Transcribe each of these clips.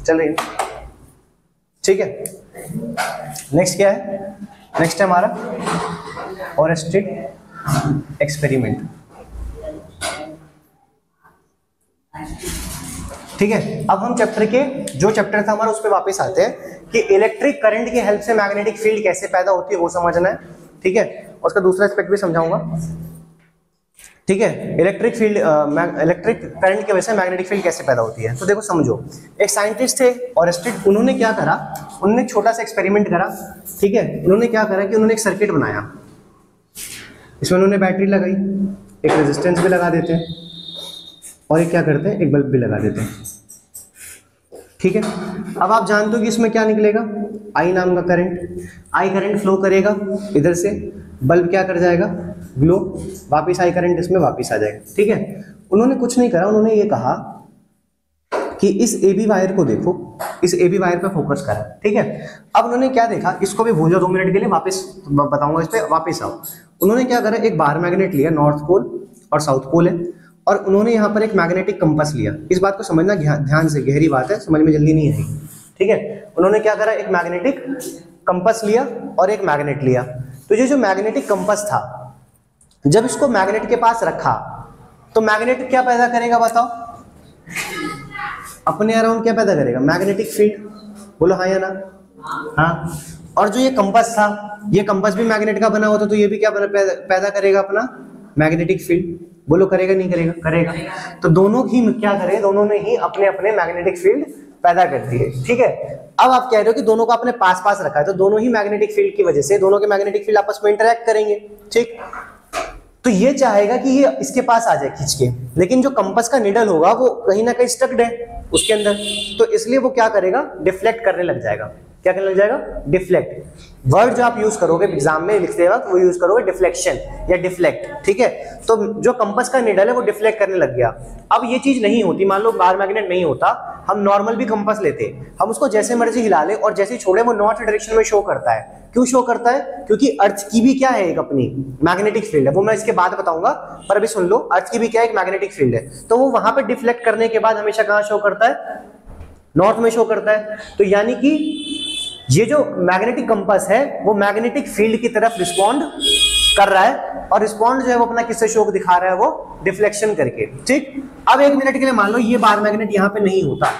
चल रही है, ठीक है। नेक्स्ट क्या है, नेक्स्ट है हमारा ओरेस्टेड एक्सपेरिमेंट, ठीक है। अब हम चैप्टर के जो चैप्टर था हमारा उस पर वापस आते हैं कि इलेक्ट्रिक करंट की हेल्प से मैग्नेटिक फील्ड कैसे पैदा होती है वो समझना है, ठीक है। और उसका दूसरा एस्पेक्ट भी समझाऊंगा, ठीक है। इलेक्ट्रिक फील्ड इलेक्ट्रिक करंट की वजह से मैग्नेटिक फील्ड कैसे पैदा होती है। तो देखो समझो, एक साइंटिस्ट थे ओरेस्टेड, उन्होंने क्या करा, उन्होंने एक छोटा सा एक्सपेरिमेंट करा, ठीक है। उन्होंने क्या करा कि उन्होंने एक सर्किट बनाया, इसमें उन्होंने बैटरी लगाई, एक रेजिस्टेंस भी लगा देते हैं और एक क्या करते हैं, एक बल्ब भी लगा देते हैं, ठीक है। अब आप जानते हो कि इसमें क्या निकलेगा, आई नाम का करंट, आई करंट फ्लो करेगा इधर से, बल्ब क्या कर जाएगा, ग्लो, वापिस आई करंट इसमें वापिस आ जाएगा, ठीक है। उन्होंने कुछ नहीं करा, उन्होंने ये कहा कि इस ए बी वायर को देखो, इस ए बी वायर पे फोकस करा, ठीक है। अब उन्होंने क्या देखा, इसको भी भूल जाओ 2 मिनट के लिए, वापस बताऊंगा इस पे, वापस आओ। उन्होंने क्या करा, एक बार मैग्नेट लिया, नॉर्थ पोल और साउथ पोल है, और उन्होंने यहाँ पर एक मैग्नेटिक कंपास लिया। इस बात को समझना ध्यान से, गहरी बात है, समझ में जल्दी नहीं आएगी, ठीक है। उन्होंने क्या करा, एक मैग्नेटिक कंपास लिया और एक मैग्नेट लिया। तो ये जो मैग्नेटिक कंपास था, जब इसको मैग्नेट के पास रखा तो मैग्नेट क्या पैदा करेगा बताओ, अपने अराउंड क्या पैदा करेगा, मैग्नेटिक फील्ड, बोलो हाँ या ना, हाँ। और जो ये कंपास था, ये कंपास भी मैग्नेट का बना होता, तो ये भी क्या पैदा करेगा, अपना मैग्नेटिक फील्ड, बोलो करेगा नहीं करेगा, करेगा। तो दोनों ही क्या करें, दोनों ने ही अपने अपने मैग्नेटिक फील्ड पैदा करती है, ठीक है। अब आप कह रहे हो कि दोनों को अपने पास पास रखा है, तो दोनों ही मैग्नेटिक फील्ड की वजह से दोनों के मैग्नेटिक फील्ड आपस में इंटरेक्ट करेंगे, ठीक। तो ये चाहेगा कि ये इसके पास आ जाए खींच के, लेकिन जो कंपास का निडल होगा वो कहीं ना कहीं स्टक्ड है उसके अंदर, तो इसलिए वो क्या करेगा, डिफ्लेक्ट करने लग जाएगा। क्या करने लग जाएगा, डिफ्लेक्ट। वर्ड जो आप यूज करोगे एग्जाम में लिखते वक्त वो यूज करोगे डिफ्लेक्शन या डिफ्लेक्ट, ठीक है। तो जो कंपास का निडल है वो डिफ्लेक्ट करने लग गया। अब ये चीज नहीं होती, मान लो बार मैग्नेट नहीं होता, हम नॉर्मल भी कंपास लेते, हम उसको जैसे मर्जी हिला ले और जैसे छोड़े वो नॉर्थ डायरेक्शन में शो करता है। क्यों शो करता है, क्योंकि अर्थ की भी क्या है, एक अपनी मैग्नेटिक फील्ड है, वो मैं इसके बाद बताऊंगा, पर अभी सुन लो, अर्थ की भी क्या है, एक मैग्नेटिक फील्ड है। तो वो वहां पे डिफ्लेक्ट करने के बाद हमेशा कहां शो करता है, नॉर्थ में शो करता है। तो यानी कि ये जो मैग्नेटिक कंपास है वो मैग्नेटिक फील्ड की तरफ रिस्पॉन्ड कर रहा है, और रिस्पॉन्ड जो है वो अपना किससे शो दिखा रहा है, वो डिफ्लेक्शन करके, ठीक। अब 1 मिनट के लिए मान लो ये बार मैग्नेट यहाँ पे नहीं होता,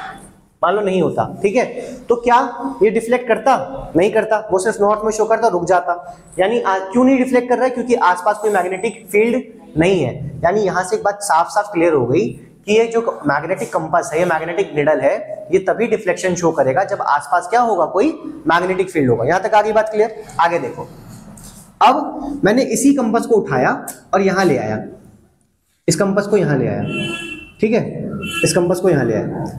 मान लो नहीं होता, ठीक है, तो क्या ये डिफ्लेक्ट करता, नहीं करता, वो सिर्फ नॉर्थ में शो करता, रुक जाता। यानी क्यों नहीं डिफ्लेक्ट कर रहा है, क्योंकि आसपास कोई मैग्नेटिक फील्ड नहीं है। यानी यहां से एक बात साफ साफ क्लियर हो गई कि ये जो मैग्नेटिक कंपास है, ये मैग्नेटिक निडल है, ये तभी डिफ्लेक्शन शो करेगा जब आसपास क्या होगा, कोई मैग्नेटिक फील्ड होगा। यहां तक आगे बात क्लियर। आगे देखो, अब मैंने इसी कंपास को उठाया और यहां ले आया, इस कंपास को यहां ले आया, ठीक है, इस कंपास को यहां ले आया।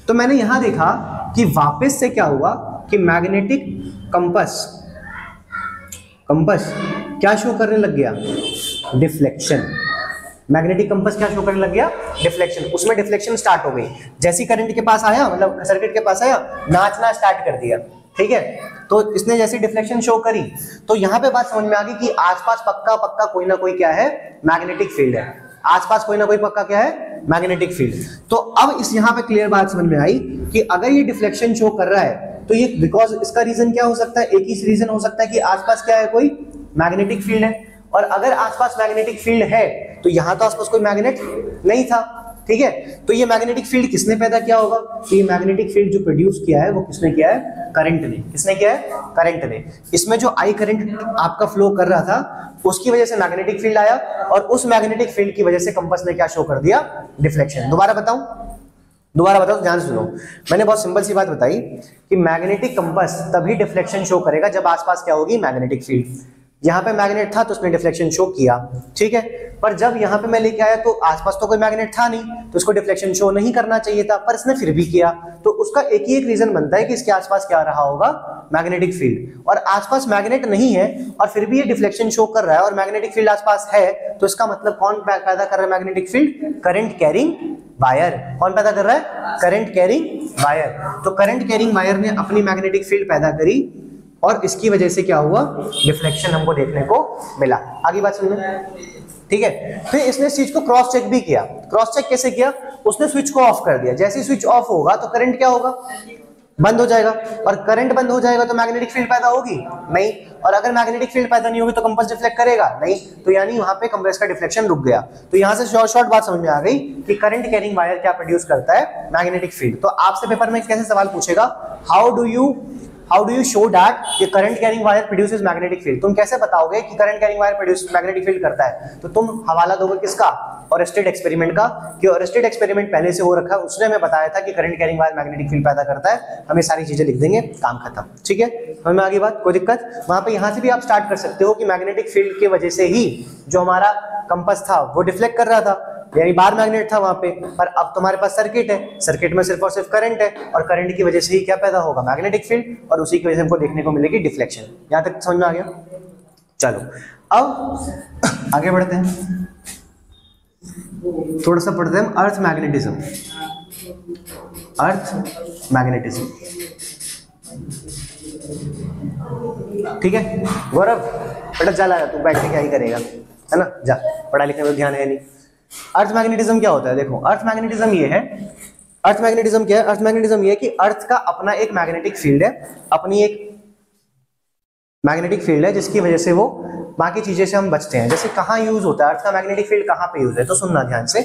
तो मैंने यहां देखा कि वापस से क्या हुआ कि मैग्नेटिक कंपास क्या शो करने लग गया, डिफ्लेक्शन। मैग्नेटिक कंपास क्या शो करने लग गया, डिफ्लेक्शन। उसमें डिफ्लेक्शन स्टार्ट हो गई, जैसी करंट के पास आया, मतलब सर्किट के पास आया, नाचना स्टार्ट कर दिया, ठीक है। तो इसने जैसी डिफ्लेक्शन शो करी, तो यहां पे बात समझ में आ गई कि आसपास पक्का कोई ना कोई क्या है, मैग्नेटिक फील्ड है, आसपास कोई ना कोई पक्का क्या है, मैग्नेटिक फील्ड। तो अब इस यहां पे क्लियर बात समझ में आई कि अगर ये डिफ्लेक्शन शो कर रहा है तो ये बिकॉज इसका रीजन क्या हो सकता है, एक ही रीजन हो सकता है कि आसपास क्या है, कोई मैग्नेटिक फील्ड है। और अगर आसपास मैग्नेटिक फील्ड है तो यहां तो आसपास कोई मैग्नेट नहीं था, ठीक है। तो ये मैग्नेटिक फील्ड किसने पैदा किया होगा, तो ये मैग्नेटिक फील्ड जो प्रोड्यूस किया है वो किसने किया है, करंट ने। किसने किया है, करंट ने। इसमें जो आई करंट आपका फ्लो कर रहा था उसकी वजह से मैग्नेटिक फील्ड आया, और उस मैग्नेटिक फील्ड की वजह से कंपास ने क्या शो कर दिया, डिफ्लेक्शन। दोबारा बताऊं, ध्यान सुनो। मैंने बहुत सिंपल सी बात बताई कि मैग्नेटिक कंपास तभी डिफ्लेक्शन शो करेगा जब आसपास क्या होगी, मैग्नेटिक फील्ड। यहाँ पे मैग्नेट था तो उसने डिफ्लेक्शन शो किया, ठीक है। पर जब यहाँ पे मैं लेके आया तो आसपास तो कोई मैग्नेट था नहीं, तो इसको डिफ्लेक्शन शो नहीं करना चाहिए था, पर इसने फिर भी किया। तो उसका एक ही एक रीजन बनता है कि इसके आसपास क्या रहा होगा, मैग्नेटिक फील्ड। और आसपास मैग्नेट नहीं है और फिर भी ये डिफ्लेक्शन शो कर रहा है और मैग्नेटिक फील्ड आसपास है, तो इसका मतलब कौन पैदा कर रहा है magnetic field, current carrying wire. कौन पैदा कर रहा है, करंट कैरिंग वायर। तो करंट कैरिंग वायर ने अपनी मैग्नेटिक फील्ड पैदा करी और इसकी वजह से क्या हुआ, डिफ्लेक्शन हमको देखने को मिला। आगे बात सुनिए, ठीक है। फिर इसने इस चीज को क्रॉस चेक भी किया। क्रॉस चेक कैसे किया? उसने स्विच को ऑफ कर दिया। जैसे ही स्विच ऑफ होगा तो करंट क्या होगा? बंद हो जाएगा। और करंट बंद हो जाएगा तो मैग्नेटिक फील्ड पैदा होगी नहीं। और अगर मैग्नेटिक फील्ड पैदा नहीं होगी तो कंपास डिफ्लेक्ट करेगा नहीं। तो यानी वहां पे कंपास का डिफ्लेक्शन रुक गया। तो यहां से शॉर्ट बात समझ में आ गई कि करंट कैरिंग वायर क्या प्रोड्यूस करता है? Magnetic field. तो आपसे पेपर में कैसे सवाल पूछेगा, how do you show that कि current carrying wire produces magnetic field? तुम कैसे बताओगे कि current carrying wire produce magnetic field करता है? तो तुम हवाला दोगे किसका? ओरेस्टेड एक्सपेरिमेंट का, कि ओरेस्टेड एक्सपेरिमेंट पहले से हो रखा है, उसने हमें बताया था कि current carrying wire magnetic field पैदा करता है। हमें सारी चीजें लिख देंगे, काम खत्म। ठीक है, समझ में आ गई बात? कोई दिक्कत? वहां पे यहां से भी आप स्टार्ट कर सकते हो कि मैग्नेटिक फील्ड की वजह से ही जो हमारा कंपास था वो डिफ्लेक्ट कर रहा था, यानी बार मैग्नेट था वहां पे। पर अब तुम्हारे पास सर्किट है, सर्किट में सिर्फ और सिर्फ करंट है, और करंट की वजह से ही क्या पैदा होगा? Magnetic field. और उसी की वजह से हमको देखने को मिलेगी डिफ्लेक्शन। यहां तक समझ में आ गया? चलो अब आगे बढ़ते हैं, थोड़ा सा पढ़ते हैं अर्थ मैग्नेटिज्म। अर्थ मैग्नेटिज्म, ठीक है। गौरव बेटा चला, तू बैठ के क्या ही करेगा, है ना? जा, पढ़ाई लिखने में ध्यान है नहीं। अर्थ मैग्नेटिज्म क्या होता है? देखो, अर्थ मैग्नेटिज्म ये है, अर्थ मैग्नेटिज्म क्या है? अर्थ मैग्नेटिज्म ये है कि अर्थ का अपना एक मैग्नेटिक फील्ड है, अपनी एक मैग्नेटिक फील्ड है जिसकी वजह से वो बाकी चीजें से हम बचते हैं। जैसे कहाँ यूज होता है अर्थ का मैग्नेटिक फील्ड, कहाँ पे यूज है? तो सुनना ध्यान से,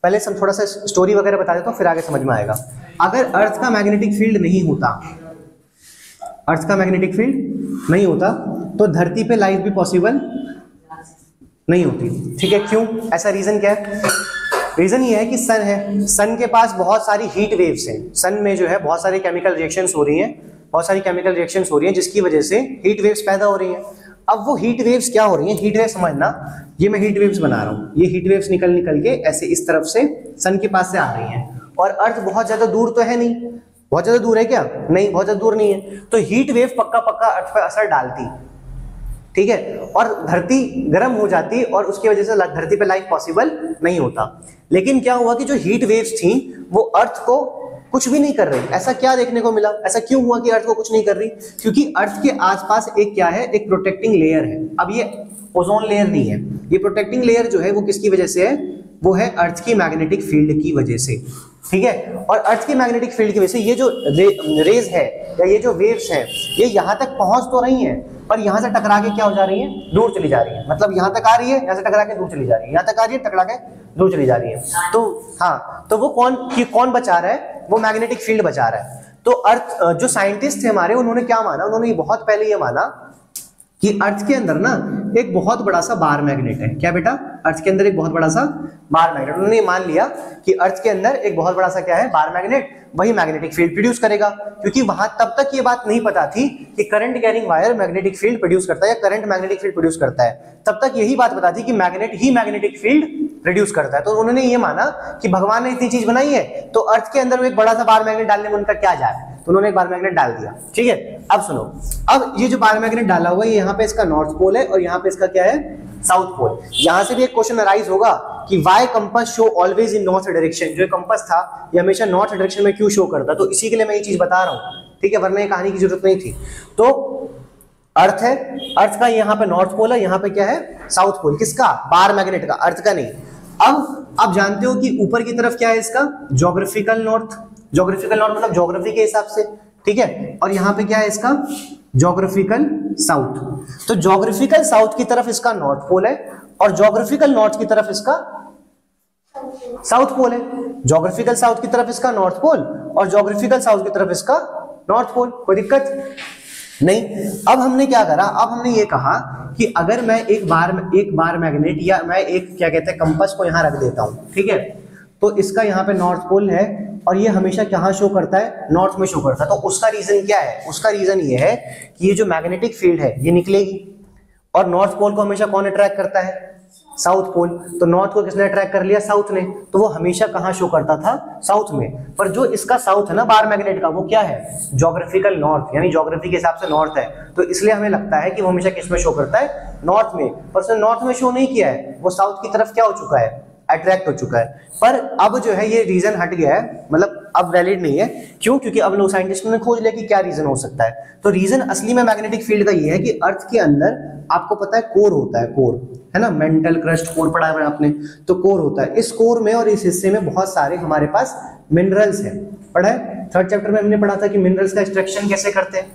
पहले हम थोड़ा सा स्टोरी वगैरह बता देता हूँ, फिर आगे समझ में आएगा। अगर अर्थ का मैग्नेटिक फील्ड नहीं होता, अर्थ का मैग्नेटिक फील्ड नहीं होता तो धरती पे लाइफ भी पॉसिबल नहीं होती। ठीक है, क्यों? ऐसा रीजन क्या है? रीजन ये है कि सन है, सन के पास बहुत सारी हीट वेव्स हैं। सन में जो है बहुत सारी केमिकल रिएक्शंस हो रही हैं, बहुत सारी केमिकल रिएक्शंस हो रही हैं जिसकी वजह से हीट वेव्स पैदा हो रही हैं। अब वो हीट वेव्स क्या हो रही हैं? हीट वेव्स समझना, ये मैं हीट वेव्स बना रहा हूँ, ये हीट वेव्स निकल के ऐसे इस तरफ से सन के पास से आ रही हैं। और अर्थ बहुत ज्यादा दूर तो है नहीं, बहुत ज्यादा दूर है क्या? नहीं, बहुत ज्यादा दूर नहीं है। तो हीट वेव पक्का पक्का अर्थ पर असर डालती, ठीक है, और धरती गर्म हो जाती और उसकी वजह से धरती पे लाइफ पॉसिबल नहीं होता। लेकिन क्या हुआ कि जो हीट वेव्स थी वो अर्थ को कुछ भी नहीं कर रही। ऐसा क्या देखने को मिला? ऐसा क्यों हुआ कि अर्थ को कुछ नहीं कर रही? क्योंकि अर्थ के आसपास एक क्या है? एक प्रोटेक्टिंग लेयर है। अब ये ओजोन लेयर नहीं है, ये प्रोटेक्टिंग लेयर जो है वो किसकी वजह से है? वो है अर्थ की मैग्नेटिक फील्ड की वजह से। ठीक है, और अर्थ की मैग्नेटिक फील्ड की वजह से ये जो रेज है या ये जो वेव्स हैं ये यहाँ तक पहुंच तो रही हैं, पर यहाँ से टकरा के क्या हो जा रही है? दूर चली जा रही है। मतलब यहाँ तक आ रही है, यहाँ से टकरा के दूर चली जा रही है, यहाँ तक आ रही है, टकरा के दूर चली जा रही है। तो हाँ, तो वो कौन बचा रहा है? वो मैग्नेटिक फील्ड बचा रहा है। तो अर्थ जो साइंटिस्ट थे हमारे, उन्होंने क्या माना? उन्होंने बहुत पहले ये माना कि अर्थ के अंदर ना एक बहुत बड़ा सा बार मैग्नेट है। क्या बेटा? अर्थ के अंदर एक बहुत बड़ा सा बार मैग्नेट। उन्होंने मान लिया कि अर्थ के अंदर एक बहुत बड़ा सा क्या है? बार मैग्नेट, वही मैग्नेटिक फील्ड प्रोड्यूस करेगा। क्योंकि वहां तब तक ये बात नहीं पता थी कि current carrying wire magnetic field produce करता है या करंट मैग्नेटिक फील्ड प्रोड्यूस करता है। तब तक यही बात पता थी कि मैग्नेट ही मैग्नेटिक फील्ड प्रोड्यूस करता है। तो उन्होंने ये माना कि भगवान ने इतनी चीज बनाई है तो अर्थ के अंदर एक बड़ा सा बार मैग्नेट डालने में उनका क्या जाए, तो उन्होंने एक बार मैग्नेट डाल दिया। ठीक है, अब सुनो, अब ये जो बार मैग्नेट डाला हुआ है यहाँ पे इसका नॉर्थ पोल है और यहाँ पे इसका क्या है? South pole. यहां से भी एक क्वेश्चन अराइज होगा कि why compass show always in north direction. जो कंपास था ये हमेशा नॉर्थ डायरेक्शन में क्यों शो करता? तो इसी के लिए मैं ये चीज बता रहा हूं, ठीक है, वरना ये कहानी की जरूरत नहीं थी। तो अर्थ है, अर्थ का यहाँ पे नॉर्थ पोल है, यहाँ पे क्या है? South pole. किसका? बार मैग्नेट का, अर्थ का नहीं। अब आप जानते हो कि ऊपर की तरफ क्या है इसका? Geographical north. ज्योग्राफिकल नॉर्थ मतलब ज्योग्राफी के हिसाब से, ठीक है। और यहाँ पे क्या है इसका? Geographical south. तो ज्योग्राफिकल साउथ की तरफ इसका नॉर्थ पोल है और ज्योग्राफिकल नॉर्थ की तरफ इसका साउथ पोल है। ज्योग्राफिकल साउथ की तरफ इसका नॉर्थ पोल और ज्योग्राफिकल साउथ की तरफ इसका नॉर्थ पोल। कोई दिक्कत नहीं। अब हमने क्या करा? अब हमने ये कहा कि अगर मैं एक बार मैग्नेट या मैं एक क्या कहते हैं कंपास को यहां रख देता हूं, ठीक है, तो इसका यहाँ पे नॉर्थ पोल है और ये हमेशा कहाँ शो करता है? नॉर्थ में शो करता है। तो उसका रीजन क्या है? उसका रीजन ये है कि ये जो मैग्नेटिक फील्ड है ये निकलेगी और नॉर्थ पोल को हमेशा कौन अट्रैक्ट करता है? South pole. तो नॉर्थ को किसने अट्रैक्ट कर लिया? साउथ ने। तो वो हमेशा कहाँ शो करता था? साउथ में। पर जो इसका साउथ है ना बार मैग्नेट का, वो क्या है? ज्योग्राफिकल नॉर्थ, यानी ज्योग्राफी के हिसाब से नॉर्थ है। तो इसलिए हमें लगता है कि वो हमेशा किस में शो करता है? नॉर्थ में। पर उसने नॉर्थ में शो नहीं किया है, वो साउथ की तरफ क्या हो चुका है? अट्रैक्ट हो चुका है। पर अब जो है ये रीजन हट गया है, मतलब अब वैलिड नहीं है। क्यों? क्योंकि अब लोग साइंटिस्टों ने खोज लिया कि क्या रीजन हो सकता है। तो रीजन असली में मैग्नेटिक फील्ड का ये है कि अर्थ के अंदर आपको पता है कोर होता है, कोर है ना, मेंटल क्रस्ट कोर पढ़ा है आपने, तो कोर होता है। इस कोर में और इस हिस्से में बहुत सारे हमारे पास मिनरल्स हैं, पढ़ा है 3rd चैप्टर में हमने पढ़ा था कि मिनरल्स का एक्सट्रैक्शन कैसे करते हैं,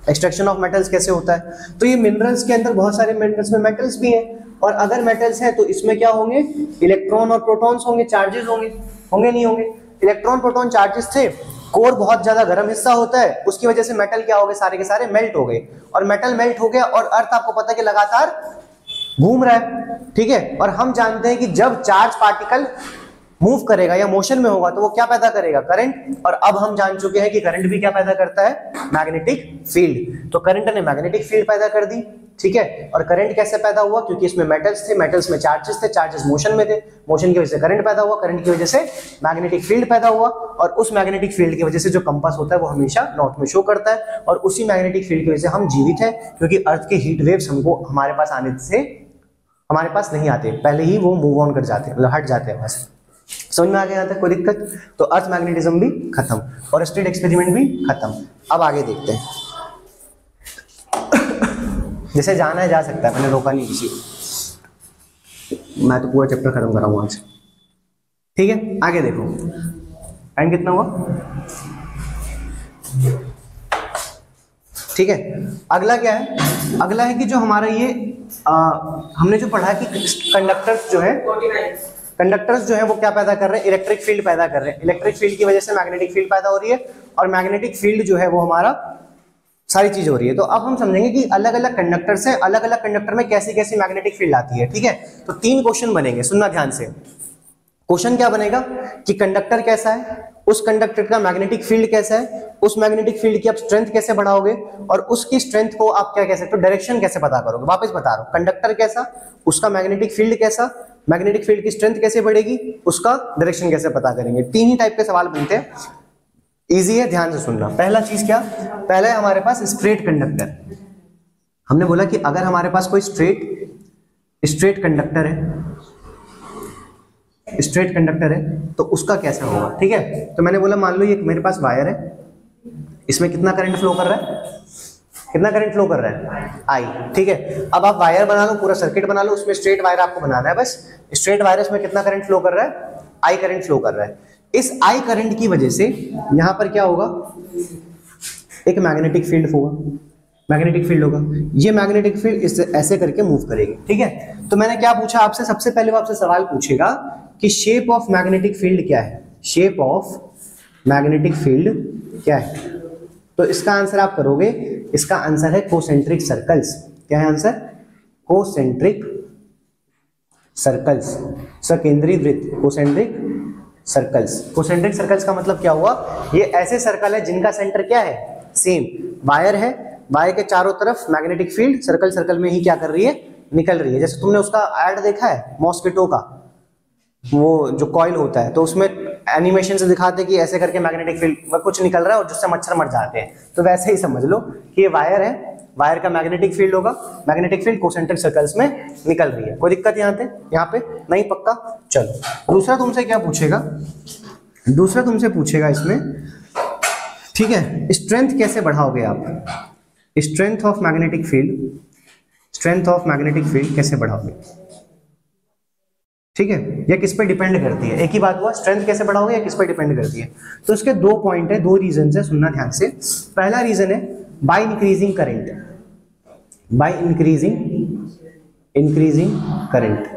एक्सट्रैक्शन ऑफ मेटल्स कैसे होता है। तो ये मिनरल्स के अंदर बहुत सारे मिनरल्स में मेटल्स भी हैं, और अगर मेटल्स हैं तो इसमें क्या होंगे, इलेक्ट्रॉन और प्रोटॉन्स होंगे, चार्जेस होंगे, होंगे नहीं होंगे, इलेक्ट्रॉन प्रोटॉन चार्जेस थे। कोर बहुत ज्यादा गर्म हिस्सा होता है, उसकी वजह से मेटल क्या हो गए, सारे के सारे मेल्ट हो गए, और मेटल मेल्ट हो गया और अर्थ आपको पता है कि लगातार घूम रहा है, ठीक है। और हम जानते हैं कि जब चार्ज पार्टिकल मूव करेगा या मोशन में होगा तो वो क्या पैदा करेगा, करंट। और अब हम जान चुके हैं कि करंट भी क्या पैदा करता है, मैग्नेटिक फील्ड। तो करंट ने मैग्नेटिक फील्ड पैदा कर दी, ठीक है। और करंट कैसे पैदा हुआ, क्योंकि इसमें मेटल्स थे, मेटल्स में चार्जेस थे, चार्जेस मोशन में थे, मोशन की वजह से करंट पैदा हुआ, करंट की वजह से मैग्नेटिक फील्ड पैदा हुआ, और उस मैग्नेटिक फील्ड की वजह से जो कंपास होता है वो हमेशा नॉर्थ में शो करता है, और उसी मैग्नेटिक फील्ड की वजह से हम जीवित हैं, क्योंकि अर्थ के हीट वेव्स हमको हमारे पास आने से हमारे पास नहीं आते, पहले ही वो मूव ऑन कर जाते हैं, मतलब हट जाते हैं बस। समझ में आ गया? यहाँ तक कोई दिक्कत? तो अर्थ मैग्नेटिज्म भी खत्म और स्टेट एक्सपेरिमेंट भी खत्म। अब आगे देखते हैं, जैसे जाना है जा सकता है, मैंने रोका नहीं किसी को, मैं तो पूरा चैप्टर खत्म कर रहा हूँ आज, ठीक है। आगे देखो, टाइम कितना हुआ, ठीक है। अगला क्या है, अगला है कि जो हमारा ये हमने जो पढ़ा कि कंडक्टर्स जो है, कंडक्टर्स जो है वो क्या पैदा कर रहे हैं, इलेक्ट्रिक फील्ड पैदा कर रहे हैं। इलेक्ट्रिक फील्ड की वजह से मैग्नेटिक फील्ड पैदा हो रही है, और मैग्नेटिक फील्ड जो है वो हमारा सारी चीज हो रही है। तो अब हम समझेंगे कि अलग अलग कंडक्टर्स हैं, अलग अलग कंडक्टर में कैसी कैसी मैग्नेटिक फील्ड आती है, ठीक है। तो 3 क्वेश्चन बनेंगे, सुनना ध्यान से। क्वेश्चन क्या बनेगा कि कंडक्टर कैसा है, उस कंडक्टर का मैग्नेटिक फील्ड कैसा है, उस मैग्नेटिक फील्ड की आप स्ट्रेंथ कैसे बढ़ाओगे, और उसकी स्ट्रेंथ को आप क्या कह सकते हो, डायरेक्शन कैसे पता करोगे। वापस बता रहा हूं, कंडक्टर कैसा, उसका मैग्नेटिक फील्ड कैसा, मैग्नेटिक फील्ड की स्ट्रेंथ कैसे बढ़ेगी, उसका डायरेक्शन कैसे पता करेंगे। 3 ही टाइप के सवाल बनते हैं, इजी है, ध्यान से सुनना। पहला चीज क्या, पहला है हमारे पास स्ट्रेट कंडक्टर। हमने बोला कि अगर हमारे पास कोई स्ट्रेट कंडक्टर है, स्ट्रेट कंडक्टर है तो उसका कैसा होगा, ठीक है। तो मैंने बोला मान लो ये मेरे पास वायर है, इसमें कितना करंट फ्लो कर रहा है, कितना करंट फ्लो कर रहा है, आई, ठीक है। अब आप वायर बना लो, पूरा सर्किट बना लो, उसमें स्ट्रेट वायर आपको बनाना है, बस स्ट्रेट वायर, इसमें कितना करंट फ्लो कर रहा है, आई करंट फ्लो कर रहा है। इस आई करंट की वजह से यहां पर क्या होगा, एक मैग्नेटिक फील्ड होगा, मैग्नेटिक फील्ड होगा, ये मैग्नेटिक फील्ड इस ऐसे करके मूव करेगी, ठीक है। तो मैंने क्या पूछा आपसे, सबसे पहले वो आपसे सवाल पूछेगा कि शेप ऑफ मैग्नेटिक फील्ड क्या है, शेप ऑफ मैग्नेटिक फील्ड क्या है। तो इसका आंसर आप करोगे, इसका आंसर है कोसेंट्रिक सर्कल्स। क्या है आंसर, कोसेंट्रिक सर्कल्स, सकेंद्री वृत्त, कोसेंट्रिक सर्कल्स। कोसेंट्रिक सर्कल्स का मतलब क्या हुआ, ये ऐसे सर्कल है जिनका सेंटर क्या है, सेम वायर है, वायर के चारों तरफ मैग्नेटिक फील्ड सर्कल सर्कल में ही क्या कर रही है, निकल रही है। जैसे तुमने उसका ऐड देखा है मॉस्किटो का, वो जो कॉइल होता है, तो उसमें एनिमेशन से दिखाते हैं कि ऐसे करके मैग्नेटिक फील्ड कुछ निकल रहा है और जिससे मच्छर मर जाते हैं। तो वैसे ही समझ लो कि ये वायर है, वायर का मैग्नेटिक फील्ड होगा, मैग्नेटिक फील्ड कोसेंट्रिक सर्कल्स में निकल रही है। कोई दिक्कत यहाँ पे नहीं, पक्का। चलो दूसरा तुमसे क्या पूछेगा, दूसरा तुमसे पूछेगा इसमें, ठीक है, स्ट्रेंथ कैसे बढ़ाओगे आप, strength of magnetic field, strength of magnetic field कैसे बढ़ाओगे, ठीक है। ये किस पे डिपेंड करती है, एक ही बात हुआ, स्ट्रेंथ कैसे बढ़ाओगे या किस पे डिपेंड करती है। तो इसके 2 पॉइंट है, 2 रीजन है, सुनना ध्यान से। पहला रीजन है by increasing current, by increasing current,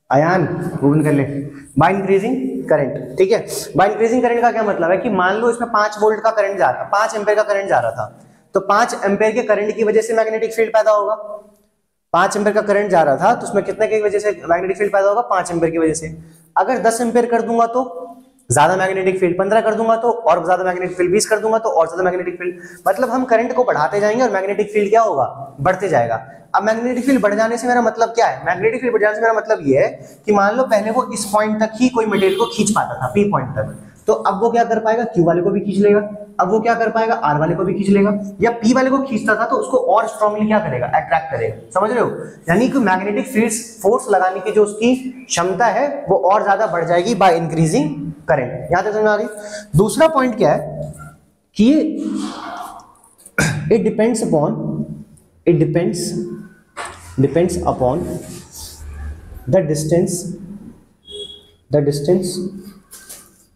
आयान ओपन कर ले, बाय इंक्रीजिंग करंट, ठीक है। बाय इंक्रीजिंग करंट का क्या मतलब है कि मान लो इसमें 5 वोल्ट का करंट जा रहा था, 5 एम्पेयर का करंट जा रहा था, तो 5 एम्पेयर के करंट की वजह से मैग्नेटिक फील्ड पैदा होगा। 5 एम्पेयर का करंट जा रहा था तो उसमें कितने की वजह से मैग्नेटिक फील्ड पैदा होगा, 5 एम्पेयर की वजह से। अगर 10 एम्पेयर कर दूंगा तो ज्यादा मैग्नेटिक फील्ड, 15 कर दूंगा तो और ज्यादा मैग्नेटिक फील्ड, 20 कर दूंगा तो और ज्यादा मैग्नेटिक फील्ड। मतलब हम करंट को बढ़ाते जाएंगे और मैग्नेटिक फील्ड क्या होगा, बढ़ते जाएगा। अब मैग्नेटिक फील्ड बढ़ जाने से मेरा मतलब क्या है, मैग्नेटिक फील्ड बढ़ जाने से मेरा मतलब ये है कि मान लो पहले वो इस पॉइंट तक ही कोई मटेरियल को खींच पाता था, पी पॉइंट तक, तो अब वो क्या कर पाएगा, क्यू वाले को भी खींच लेगा। अब वो क्या कर पाएगा, आर वाले को भी खींच लेगा, या पी वाले को खींचता था तो उसको और स्ट्रांगली क्या करेगा, अट्रैक्ट करेगा। समझ रहे हो, यानी कि मैग्नेटिक फील्ड फोर्स लगाने की जो उसकी क्षमता है वो और ज्यादा बढ़ जाएगी बाय इंक्रीजिंग करंट। यहां तक समझ आ गई। दूसरा पॉइंट क्या है कि it depends upon the distance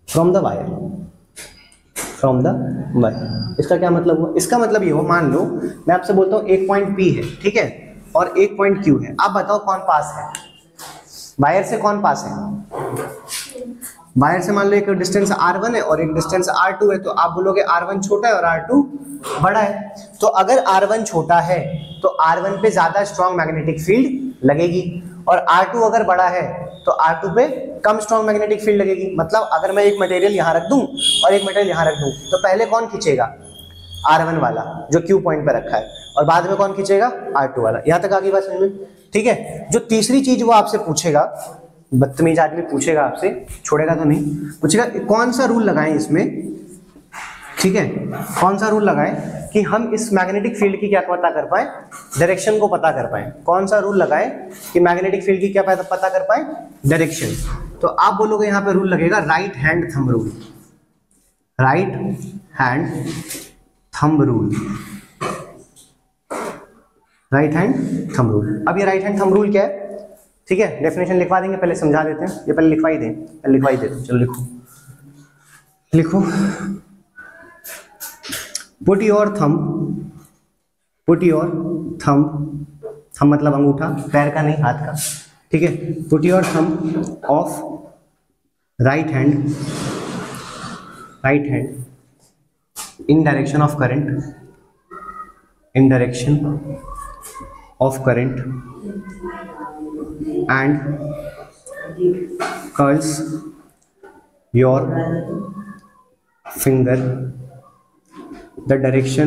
from the wire. इसका क्या मतलब हुआ, इसका मतलब ये हो, मान लो मैं आपसे बोलता हूं एक पॉइंट P है, ठीक है, और एक पॉइंट Q है, आप बताओ कौन पास है, वायर से कौन पास है। वायर से मान लो एक डिस्टेंस R1 है और एक डिस्टेंस R2 है, तो आप बोलोगे R1 छोटा है और R2 बड़ा है। तो अगर R1 छोटा है तो R1 पे ज्यादा स्ट्रॉन्ग मैग्नेटिक फील्ड लगेगी, और R2 अगर बड़ा है तो R2 पे कम स्ट्रॉन्ग मैग्नेटिक फील्ड लगेगी। मतलब अगर मैं एक मटेरियल यहाँ रख दूं और एक मटेरियल यहाँ रख दूं तो पहले कौन खींचेगा, R1 वाला जो Q पॉइंट पे रखा है, और बाद में कौन खींचेगा, R2 वाला। यहाँ तक आगे बात समझ में, ठीक है। जो तीसरी चीज वो आपसे पूछेगा, बदतमीज आदमी पूछेगा आपसे, छोड़ेगा तो नहीं, पूछेगा कौन सा रूल लगाएं इसमें, ठीक है, कौन सा रूल लगाएं कि हम इस मैग्नेटिक फील्ड की क्या पता कर पाए, डायरेक्शन को पता कर पाए। कौन सा रूल लगाएं कि मैग्नेटिक फील्ड की क्या पता कर पाए, डायरेक्शन। तो आप बोलोगे यहाँ पे रूल लगेगा right hand thumb rule, right hand thumb rule, right hand thumb rule. अब ये राइट हैंड थंब रूल क्या है, ठीक है, डेफिनेशन लिखवा देंगे, पहले समझा देते हैं, ये पहले लिखवाई दें, पहले लिखवाई देते हैं, चलो लिखो लिखो। पुट योर थंब मतलब अंगूठा, पैर का नहीं, हाथ का, ठीक है। Put your thumb of right hand in direction of current, and curls your finger the direction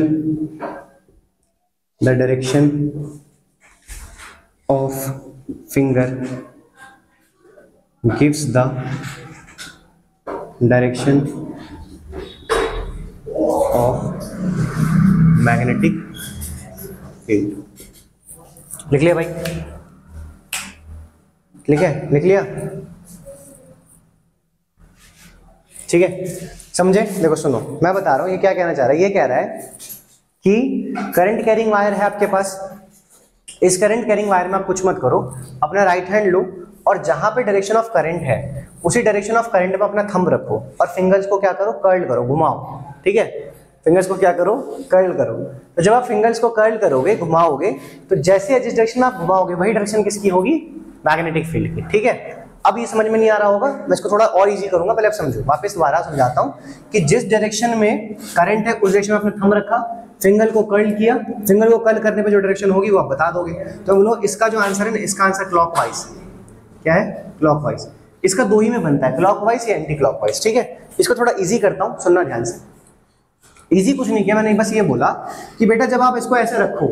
of finger gives the direction of magnetic field। लिख लिया भाई, लिख लिया, ठीक है, समझे। देखो सुनो, मैं बता रहा हूं ये क्या कहना चाह रहा है। ये कह रहा है कि करंट कैरिंग वायर है आपके पास, इस करंट कैरिंग वायर में आप कुछ मत करो, अपना राइट हैंड लो और जहां पे डायरेक्शन ऑफ करंट है उसी डायरेक्शन ऑफ करंट में अपना थंब रखो और फिंगर्स को क्या करो, कर्ल करो, घुमाओ, ठीक है। फिंगर्स को क्या करो, कर्ल करो। तो जब आप फिंगर्स को कर्ल करोगे, घुमाओगे, तो जैसे जिस डायरेक्शन में आप घुमाओगे वही डायरेक्शन किसकी होगी, मैग्नेटिक फील्ड की, ठीक है। अब ये समझ में नहीं आ रहा होगा, मैं इसको थोड़ा और इजी करूंगा, पहले आप समझो, वापस दोबारा समझाता हूं कि जिस डायरेक्शन में करंट है उस डायरेक्शन में आपने थंब रखा, फिंगर को कर्ल किया, फिंगर को कर्ल करने पे जो डायरेक्शन होगी वो आप बता दोगे। तो बोलो इसका जो आंसर है ना, इसका आंसर क्लॉकवाइज, क्या है, क्लॉकवाइज। इसका दो ही में बनता है, क्लॉकवाइज या एंटी क्लॉकवाइज, ठीक है। इसको थोड़ा इजी करता हूं, सुनना ध्यान से। इजी कुछ नहीं किया मैंने, बस ये बोला कि बेटा जब आप इसको ऐसे रखो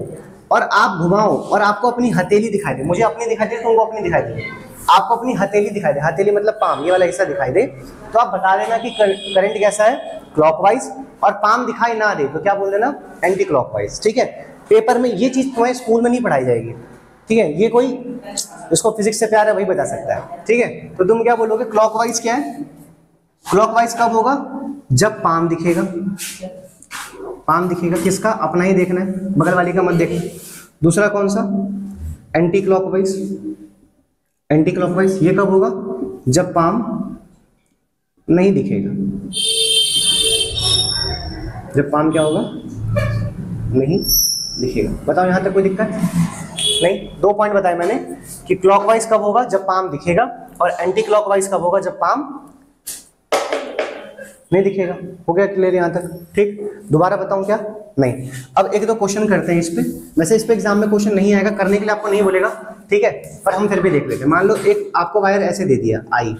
और आप घुमाओ और आपको अपनी हथेली दिखाई दे, मुझे अपनी दिखाई दे, तुमको अपनी दिखाई दे, आपको अपनी हथेली दिखाई दे, हथेली मतलब पाम, ये वाला हिस्सा दिखाई दे, तो आप बता देना कि करंट कैसा है, क्लॉकवाइज। और पाम दिखाई ना दे तो क्या बोल देना, एंटी क्लॉकवाइज, ठीक है। पेपर में ये चीज तुम्हें स्कूल में नहीं पढ़ाई जाएगी, ठीक है। ये कोई जिसको फिजिक्स से प्यार है वही बता सकता है, ठीक है। तो तुम क्या बोलोगे, क्लॉकवाइज क्या है, क्लॉकवाइज कब होगा, जब पाम दिखेगा, पाम दिखेगा, किसका, अपना ही देखना है, बगल वाली का मत देखना। दूसरा कौन सा, एंटी क्लॉकवाइज, एंटी क्लॉकवाइज ये कब होगा, जब पाम नहीं दिखेगा, जब पाम क्या होगा, नहीं दिखेगा। बताओ यहां तक कोई दिक्कत नहीं। दो पॉइंट बताए मैंने कि क्लॉकवाइज कब होगा, जब पाम दिखेगा, और एंटी क्लॉकवाइज कब होगा, जब पाम नहीं दिखेगा। हो गया क्लियर यहाँ तक, ठीक। दोबारा बताऊं क्या, नहीं। अब एक दो क्वेश्चन करते हैं इस पे, वैसे इस पे एग्जाम में क्वेश्चन नहीं आएगा, करने के लिए आपको नहीं बोलेगा, ठीक है, पर हम फिर भी देख लेते हैं। मान लो एक आपको वायर ऐसे दे दिया आई,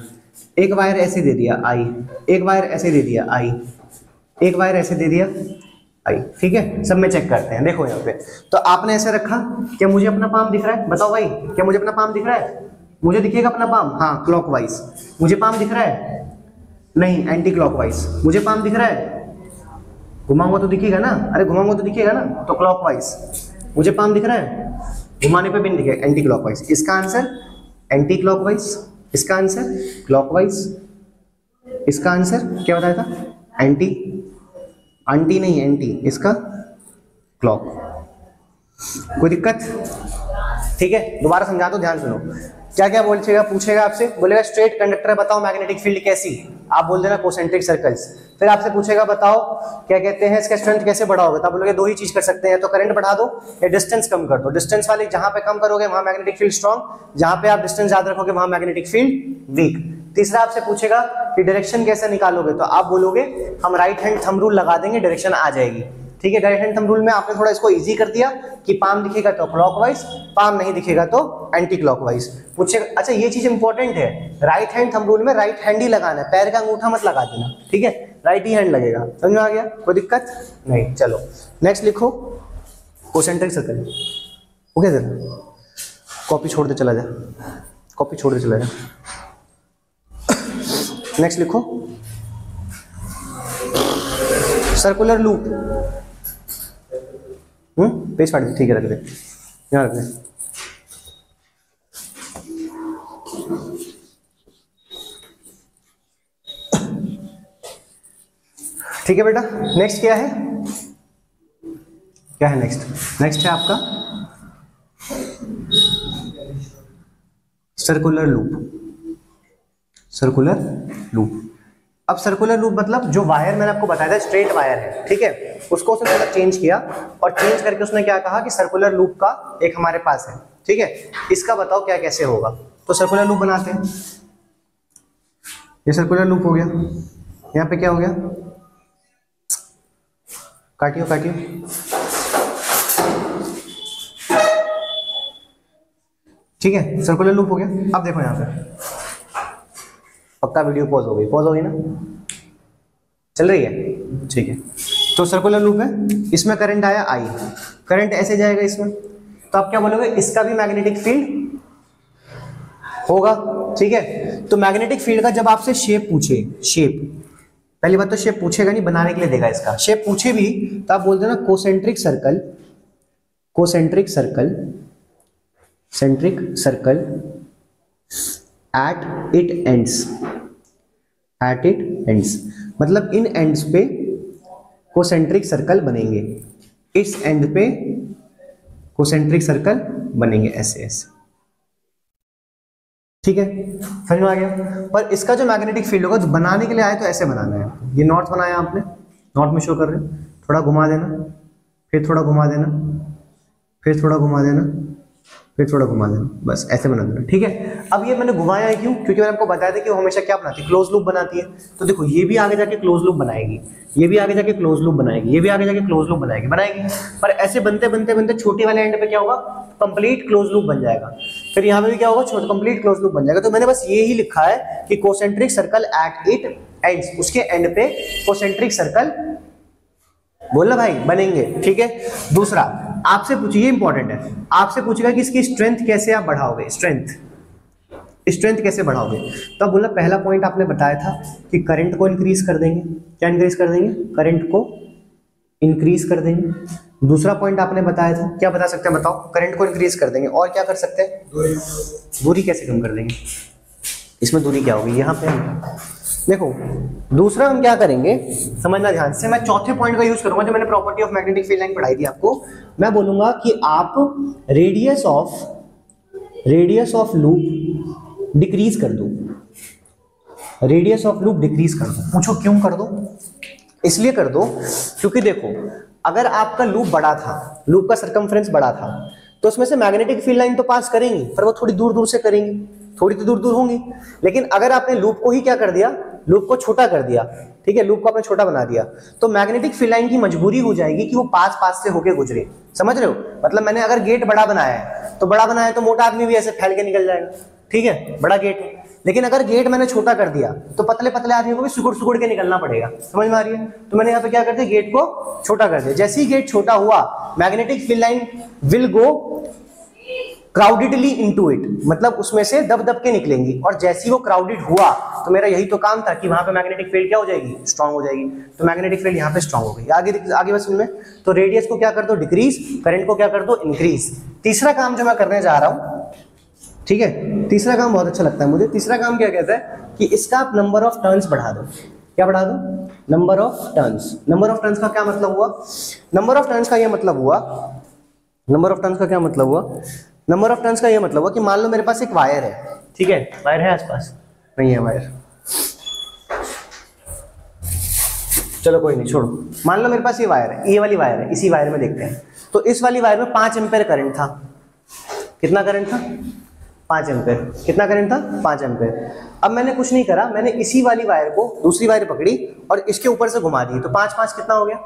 एक वायर ऐसे दे दिया आई, एक वायर ऐसे दे दिया आई, एक वायर ऐसे दे दिया आई, ठीक है। सब में चेक करते हैं, देखो यहाँ पे, तो आपने ऐसे रखा, क्या मुझे अपना पाम दिख रहा है, बताओ भाई, क्या मुझे अपना पाम दिख रहा है, मुझे दिखेगा अपना पाम, हाँ क्लॉकवाइज। मुझे पाम दिख रहा है, नहीं, एंटी क्लॉकवाइज। मुझे पाम दिख रहा है, घुमाऊंगा तो दिखेगा ना, अरे घुमाऊंगा तो दिखेगा ना, तो क्लॉकवाइज। मुझे पाम दिख रहा है, घुमाने पे भी नहीं दिखेगा, एंटी क्लॉकवाइज। इसका आंसर एंटी क्लॉकवाइज, इसका आंसर क्लॉकवाइज, इसका आंसर क्या बताया था, एंटी, आंटी नहीं एंटी, इसका क्लॉक। कोई दिक्कत? ठीक है, दोबारा समझा दो, ध्यान सुनो। क्या क्या बोलेगा, पूछेगा आपसे, बोलेगा स्ट्रेट कंडक्टर है, बताओ मैग्नेटिक फील्ड कैसी, आप बोल देना कोसेंट्रिक सर्कल्स। फिर आपसे पूछेगा बताओ क्या कहते हैं इसका स्ट्रेंथ कैसे बढ़ाओगे, तो आप बोलोगे दो ही चीज कर सकते हैं, तो करंट बढ़ा दो या डिस्टेंस कम कर दो। डिस्टेंस वाले जहां पे कम करोगे वहां मैग्नेटिक फील्ड स्ट्रॉन्ग, जहां पे आप डिस्टेंस याद रखोगे वहां मैग्नेटिक फील्ड वीक। तीसरा आपसे पूछेगा कि डायरेक्शन कैसे निकालोगे, तो आप बोलोगे हम राइट हैंड थंब रूल लगा देंगे, डायरेक्शन आ जाएगी। ठीक है, राइट हैंड थंब रूल में आपने थोड़ा इसको इजी कर दिया कि पाम दिखेगा तो क्लॉकवाइज, पाम नहीं दिखेगा तो एंटी क्लॉकवाइज पूछेगा। अच्छा ये चीज इंपॉर्टेंट है, राइट हैंड थंब रूल में राइट हैंड ही लगाना है, पैर का अंगूठा मत लगा देना, ठीक है, राइट ही हैंड लगेगा। समझ में आ गया, कोई दिक्कत नहीं। चलो नेक्स्ट लिखो concentric circle. Okay sir, copy छोड़ दे चला जा, कॉपी छोड़ दे चला जा। नेक्स्ट लिखो सर्कुलर लूप। पेज फाड़ दे, ठीक है, रख दे, यहाँ रख दे। ठीक है बेटा, नेक्स्ट क्या है, क्या है नेक्स्ट? नेक्स्ट है आपका सर्कुलर लूप। सर्कुलर लूप, अब सर्कुलर लूप मतलब जो वायर मैंने आपको बताया था स्ट्रेट वायर है, ठीक है, उसको उसने थोड़ा चेंज किया और चेंज करके उसने क्या कहा कि सर्कुलर लूप का एक हमारे पास है, ठीक है, इसका बताओ क्या कैसे होगा। तो सर्कुलर लूप बनाते हैं, ये सर्कुलर लूप हो गया, यहाँ पे क्या हो गया, काटियो काटियो, ठीक है, सर्कुलर लूप हो गया। अब देखो यहाँ पे पक्का वीडियो पॉज हो गई ना, चल रही है, ठीक है। तो सर्कुलर लूप है, इसमें करंट आया आई, करंट ऐसे जाएगा इसमें, तो आप क्या बोलोगे, इसका भी मैग्नेटिक फील्ड होगा, ठीक है। तो मैग्नेटिक फील्ड का जब आपसे शेप पूछे, शेप, पहली बात तो शेप पूछेगा नहीं, बनाने के लिए देगा इसका, शेप पूछे भी तो आप बोल देना concentric circle, concentric circle, centric circle at it ends, at it ends मतलब इन एंड्स पे कोसेंट्रिक सर्कल बनेंगे, इस एंड पे कोसेंट्रिक सर्कल बनेंगे, ऐसे ऐसे, ठीक है, समझ में आ गया। पर इसका जो मैग्नेटिक फील्ड होगा, जो बनाने के लिए आए तो ऐसे बनाना है। ये नॉट बनाया आपने, नॉट में शो कर रहे हैं, थोड़ा घुमा देना, फिर थोड़ा घुमा देना, फिर थोड़ा घुमा देना, फिर थोड़ा घुमा देना, बस ऐसे बना देना, ठीक है। अब ये मैंने घुमाया है क्यों, क्योंकि मैंने आपको बताया था कि वो हमेशा क्या बनाती है, क्लोज लूप बनाती है। तो देखो ये भी आगे जाके क्लोज लूप बनाएगी, ये भी आगे जाके क्लोज लूप बनाएगी, ये भी आगे जाके क्लोज लूप बनाएगी, पर ऐसे बनते बनते बनते छोटे वाले एंड पे क्या होगा, कंप्लीट क्लोज लूप बन जाएगा। फिर यहाँ पे भी क्या होगा, छोटा कंप्लीट क्लोज लूप बन जाएगा। तो मैंने बस ये ही लिखा है कि concentric circle at it ends, उसके एंड पे कोसेंट्रिक सर्कल बोलना भाई बनेंगे, ठीक है। दूसरा आपसे पूछिए, ये इंपॉर्टेंट है, आपसे पूछेगा कि इसकी स्ट्रेंथ कैसे आप बढ़ाओगे, स्ट्रेंथ कैसे बढ़ाओगे। तो अब बोला पहला पॉइंट आपने बताया था कि करंट को इंक्रीज कर देंगे, क्या इंक्रीज कर देंगे, करंट को इंक्रीज कर देंगे। दूसरा पॉइंट आपने बताया था, क्या बता सकते हैं बताओ, करंट को इंक्रीज कर देंगे, और क्या कर सकते हैं, दूरी कैसे कम कर देंगे, इसमें दूरी क्या होगी, यहाँ पे देखो। दूसरा हम क्या करेंगे, समझना ध्यान से, मैं चौथे पॉइंट का यूज करूंगा, जो मैंने property of magnetic field line पढ़ाई थी आपको। मैं बोलूंगा कि आप रेडियस ऑफ लूप डिक्रीज कर दो, रेडियस ऑफ लूप डिक्रीज कर दो। पूछो क्यों कर दो, इसलिए कर दो क्योंकि देखो अगर आपका लूप बड़ा था, लूप का सरकमफ्रेंस बड़ा था, तो उसमें से मैग्नेटिक फील्ड लाइन तो पास करेंगी, पर वो थोड़ी दूर दूर से करेंगी, थोड़ी तो दूर दूर होंगी। लेकिन अगर आपने लूप को ही क्या कर दिया, लूप को छोटा कर दिया, ठीक है, लूप को आपने छोटा बना दिया, तो मैग्नेटिक फील्ड लाइन की मजबूरी हो जाएगी कि वो पास पास से होके गुजरे। समझ रहे हो, मतलब मैंने अगर गेट बड़ा बनाया है, तो बड़ा बनाया तो मोटा आदमी भी ऐसे फैल के निकल जाएगा, ठीक है, बड़ा गेट है। लेकिन अगर गेट मैंने छोटा कर दिया तो पतले पतले आदमी को भी सुगुड़ सुगुड़ के निकलना पड़ेगा। समझ में आ रही है, तो मैंने यहाँ पे क्या कर दिया, गेट को छोटा कर दिया। जैसे ही गेट छोटा हुआ, magnetic field line will go crowdedly into it, मतलब उसमें से दब दब के निकलेंगी, और जैसे ही वो क्राउडेड हुआ तो मेरा यही तो काम था कि वहां पे मैग्नेटिक फील्ड क्या हो जाएगी, स्ट्रांग हो जाएगी। तो मैग्नेटिक फील्ड यहाँ पे स्ट्रांग हो गई। आगे बस इनमें, तो रेडियस को क्या कर दो डिक्रीज, करंट को क्या कर दो इंक्रीज। तीसरा काम जो मैं करने जा रहा हूं, ठीक है, तीसरा काम बहुत अच्छा लगता है मुझे। तीसरा काम क्या कहता है कि इसका आप नंबर ऑफ टर्न्स बढ़ा दो। क्या बढ़ा दो, number of turns. Number of turns का क्या मतलब हुआ, नंबर ऑफ टर्न्स का ये मतलब हुआ, नंबर ऑफ टर्न्स का क्या मतलब हुआ, नंबर ऑफ टर्न्स का ये मतलब हुआ कि मान लो मेरे पास एक वायर है, ठीक है, वायर है आसपास, नहीं है वायर, चलो कोई नहीं छोड़ो, मान लो मेरे पास ये वायर है, ये वाली वायर है, इसी वायर में देखते हैं। तो इस वाली वायर में 5 एम्पेयर करंट था। कितना करंट था, 5 एम्पेयर। कितना करंट था, 5 एम्पेयर। अब मैंने कुछ नहीं करा, मैंने इसी वाली वायर को, दूसरी वायर पकड़ी और इसके ऊपर से घुमा दी, तो 5 5 कितना हो गया,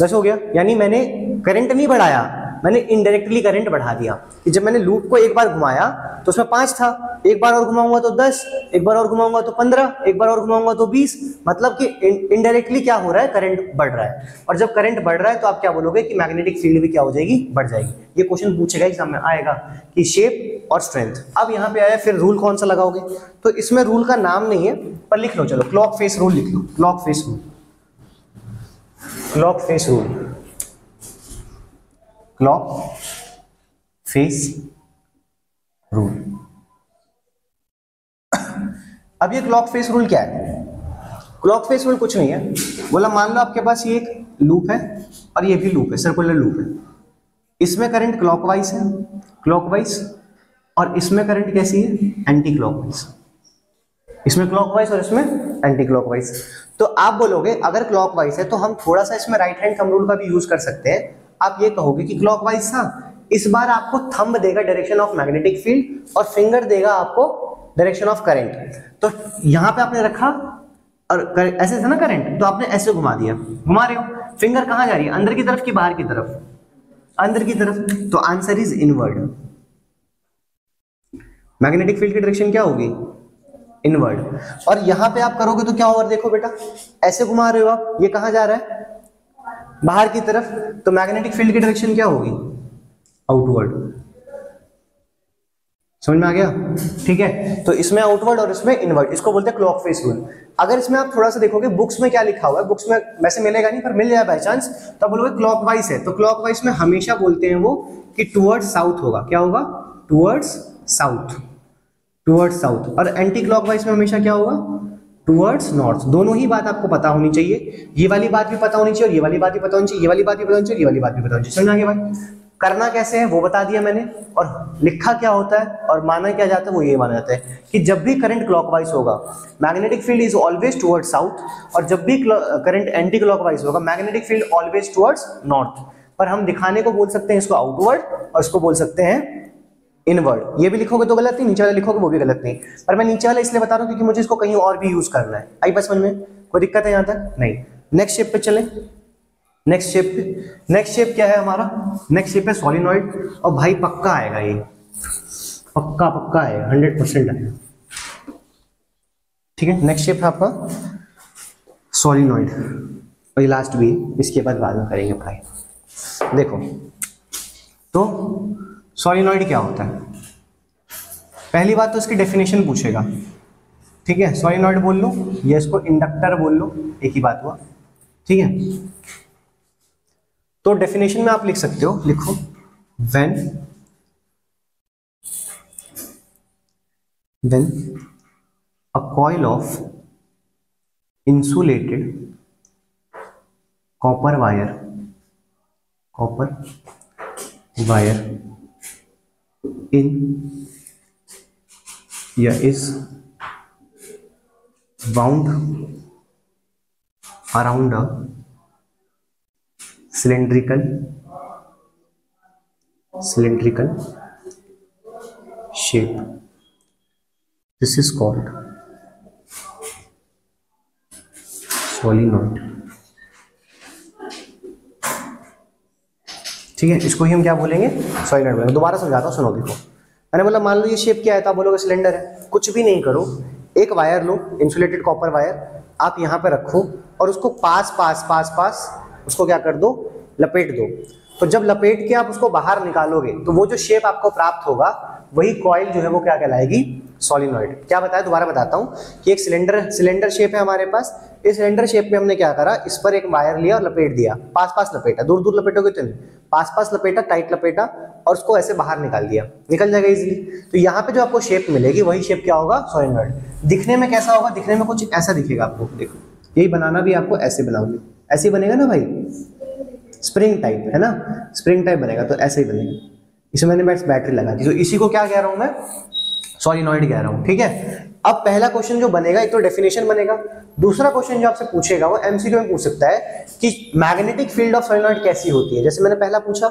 10 हो गया। यानी मैंने करंट नहीं बढ़ाया, मैंने इनडायरेक्टली करंट बढ़ा दिया कि जब मैंने लूप को एक बार घुमाया तो उसमें 5 था, एक बार और घुमाऊंगा तो 10, एक बार और घुमाऊंगा तो 15, एक बार और घुमाऊंगा तो 20, मतलब कि इनडायरेक्टली क्या हो रहा है, करंट बढ़ रहा है। और जब करंट बढ़ रहा है तो आप क्या बोलोगे कि मैग्नेटिक फील्ड भी क्या हो जाएगी, बढ़ जाएगी। ये क्वेश्चन पूछेगा एग्जाम में, आएगा कि शेप और स्ट्रेंथ। अब यहाँ पे आया फिर रूल कौन सा लगाओगे, तो इसमें रूल का नाम नहीं है पर लिख लो, चलो क्लॉक फेस रूल लिख लो, clock face rule, clock face rule, clock face rule. अब ये क्लॉक फेस रूल क्या है, क्लॉक फेस रूल कुछ नहीं है, बोला मान लो आपके पास ये एक लूप है और ये भी लूप है, सर्कुलर लूप है, इसमें करंट क्लॉकवाइज है, क्लॉकवाइज, और इसमें करंट कैसी है, एंटी क्लॉकवाइज, इसमें क्लॉकवाइज और इसमें एंटी क्लॉकवाइज। तो आप बोलोगे अगर क्लॉकवाइज है तो हम थोड़ा सा इसमें राइट हैंड थंब रूल का भी यूज कर सकते हैं। आप ये कहोगे कि क्लॉकवाइज था, इस बार आपको थंब देगा डायरेक्शन ऑफ मैग्नेटिक फील्ड और फिंगर देगा आपको डायरेक्शन ऑफ करंट। तो यहां पे आपने रखा और ऐसे था ना करंट, तो आपने ऐसे घुमा दिया, घुमा रहे हो, फिंगर कहां जा रही है, अंदर की तरफ कि बाहर की तरफ, अंदर की तरफ, तो answer is inward. Magnetic field की डायरेक्शन क्या होगी, इनवर्ड। और यहां पे आप करोगे तो क्या होगा, देखो बेटा ऐसे घुमा रहे हो आप, ये कहां जा रहा है, बाहर की तरफ, तो मैग्नेटिक फील्ड की डायरेक्शन क्या होगी, आउटवर्ड। समझ में आ गया, ठीक है। तो इसमें आउटवर्ड और इसमें इनवर्ड, इसको बोलते हैं क्लॉक फेस रूल। अगर इसमें आप थोड़ा सा देखोगे बुक्स में क्या लिखा हुआ है, बुक्स में वैसे मिलेगा नहीं पर मिल जाए बाय चांस, तो आप बोलोगे क्लॉकवाइज है, तो क्लॉकवाइज में हमेशा बोलते हैं वो कि टुवर्ड्स साउथ होगा, क्या होगा, टुवर्ड्स साउथ, टुवर्ड्स साउथ। और एंटी क्लॉकवाइज में हमेशा क्या होगा, टुवर्ड्स नॉर्थ। दोनों ही बात आपको पता होनी चाहिए, ये वाली बात भी पता होनी चाहिए और ये वाली बात भी पता होनी चाहिए, ये वाली बात भी पता होनी चाहिए, ये वाली बात भी पता होनी चाहिए। समझ आ गया भाई, करना कैसे है वो बता दिया मैंने, और लिखा क्या होता है और माना क्या जाता है, वो ये माना जाता है कि जब भी करंट क्लॉकवाइज होगा magnetic field is always towards south, और जब भी करंट एंटी क्लॉकवाइज होगा magnetic field always towards north. पर हम दिखाने को बोल सकते हैं इसको आउटवर्ड और इसको बोल सकते हैं इनवर्ड। ये भी लिखोगे तो गलत नहीं, नीचे वाला लिखोगे वो भी गलत नहीं, पर मैं नीचे वाला इसलिए बता रहा हूं क्योंकि मुझे इसको कहीं और भी यूज करना है। आई बात समझ में, कोई दिक्कत है यहां तक, नहीं। नेक्स्ट शेप पे चले, नेक्स्ट शेप पे, नेक्स्ट शेप क्या है हमारा, नेक्स्ट शेप है सॉलिनॉइड। और भाई पक्का आएगा ये, पक्का पक्का आएगा, 100% आएगा, ठीक है। नेक्स्ट शेप है आपका सॉलिनॉइड, और ये लास्ट भी, इसके बाद में करेंगे भाई। देखो तो सॉलिनॉइड क्या होता है, पहली बात तो इसकी डेफिनेशन पूछेगा, ठीक है। सॉलिनॉइड बोल लो या इसको इंडक्टर बोल लो, एक ही बात हुआ, ठीक है। तो डेफिनेशन में आप लिख सकते हो, लिखो when a coil of insulated copper wire in is wound around a cylindrical shape, this is called solenoid, ठीक है। इसको ही हम क्या बोलेंगे, सॉलिनॉइड बोलेंगे। दोबारा समझाता हूँ, सुनो। देखो मैंने बोला मान लो ये शेप क्या है, तो आप बोलोगे सिलेंडर है। कुछ भी नहीं करो, एक वायर लो, इंसुलेटेड कॉपर वायर, आप यहाँ पे रखो और उसको पास उसको क्या कर दो, लपेट दो। तो जब लपेट के आप उसको बाहर निकालोगे तो वो जो शेप आपको प्राप्त होगा वही कॉइल जो है वो क्या कहलाएगी, सॉलिनॉइड। क्या बताया, दोबारा बताता हूँ कि एक सिलेंडर शेप है हमारे पास। इस सिलेंडर शेप में हमने क्या करा, इस पर एक वायर लिया और लपेट दिया, पास पास लपेटा, दूर दूर लपेटोगे तो नहीं, पास पास लपेटा, टाइट लपेटा और उसको ऐसे बाहर निकाल दिया, निकल जाएगा इजीली। तो यहाँ पे जो आपको शेप मिलेगी वही शेप क्या होगा, सॉलिनॉइड। दिखने में कैसा होगा, दिखने में कुछ ऐसा दिखेगा आपको, देखो यही बनाना भी आपको ऐसे बनाओगे, ऐसे ही बनेगा ना भाई, स्प्रिंग टाइप है ना, स्प्रिंग टाइप बनेगा तो ऐसे ही बनेगा। इसमें मैंने बैटरी लगा दी, तो इसी को क्या कह रहा हूं मैं, सॉलिनॉइड कह रहा हूं, ठीक है। अब पहला क्वेश्चन जो बनेगा, एक तो डेफिनेशन बनेगा, दूसरा क्वेश्चन जो आपसे पूछेगा वो एमसीक्यू में पूछ सकता है कि मैग्नेटिक फील्ड ऑफ सॉलिनॉइड कैसी होती है। जैसे मैंने पहला पूछा,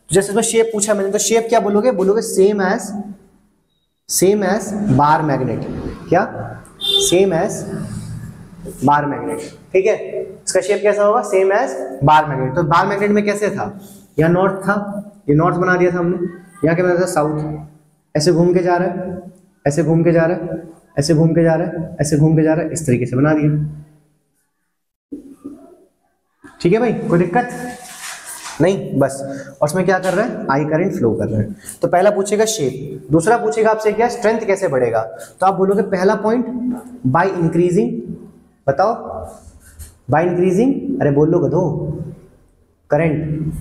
जैसे इसमें शेप पूछा मैंने, तो शेप क्या बोलोगे, बोलोगे सेम एज बार मैग्नेट, क्या, सेम एज बार मैग्नेट, ठीक है। इसका शेप कैसा होगा, सेम एज बार मैग्नेट। तो बार मैग्नेट में कैसे था, यहाँ नॉर्थ था, ये नॉर्थ बना दिया था हमने, यहाँ क्या बना था, साउथ, ऐसे घूम के जा रहा है, ऐसे घूम के जा रहा है, ऐसे घूम के जा रहा है, ऐसे घूम के जा रहा है, इस तरीके से बना दिया, ठीक है भाई, कोई दिक्कत नहीं, बस। और उसमें क्या कर रहा है, आई करंट फ्लो कर रहा है। तो पहला पूछेगा शेप, दूसरा पूछेगा आपसे क्या, स्ट्रेंथ कैसे बढ़ेगा। तो आप बोलोगे पहला पॉइंट बाय इंक्रीजिंग, बताओ, बाय इंक्रीजिंग, अरे बोलो गधो, करंट,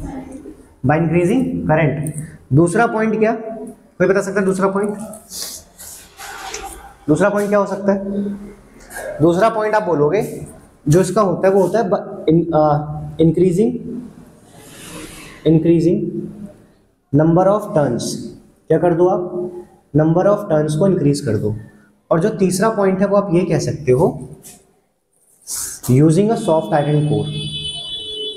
बाय इंक्रीजिंग करंट। दूसरा पॉइंट क्या, कोई बता सकता है दूसरा पॉइंट, दूसरा पॉइंट क्या हो सकता है। दूसरा पॉइंट आप बोलोगे जो इसका होता है वो होता है इंक्रीजिंग नंबर ऑफ टर्न्स, क्या कर दो आप, नंबर ऑफ टर्न्स को इंक्रीज कर दो। और जो तीसरा पॉइंट है वो आप ये कह सकते हो, using a soft iron core,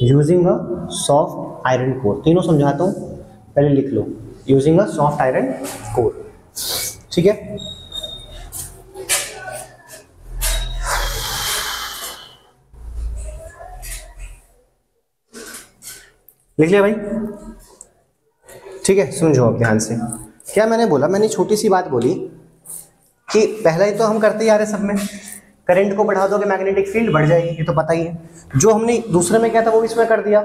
using a soft iron core. तीनों समझाता हूं, पहले लिख लो, using a soft iron core, ठीक है। लिख लिया भाई, ठीक है। समझो अब ध्यान से, क्या मैंने बोला, मैंने छोटी सी बात बोली कि पहला ही तो हम करते ही आ रहे सब में, करंट को बढ़ा दोगे मैग्नेटिक फील्ड बढ़ जाएगी, ये तो पता ही है। जो हमने दूसरे में किया था वो भी इसमें कर दिया।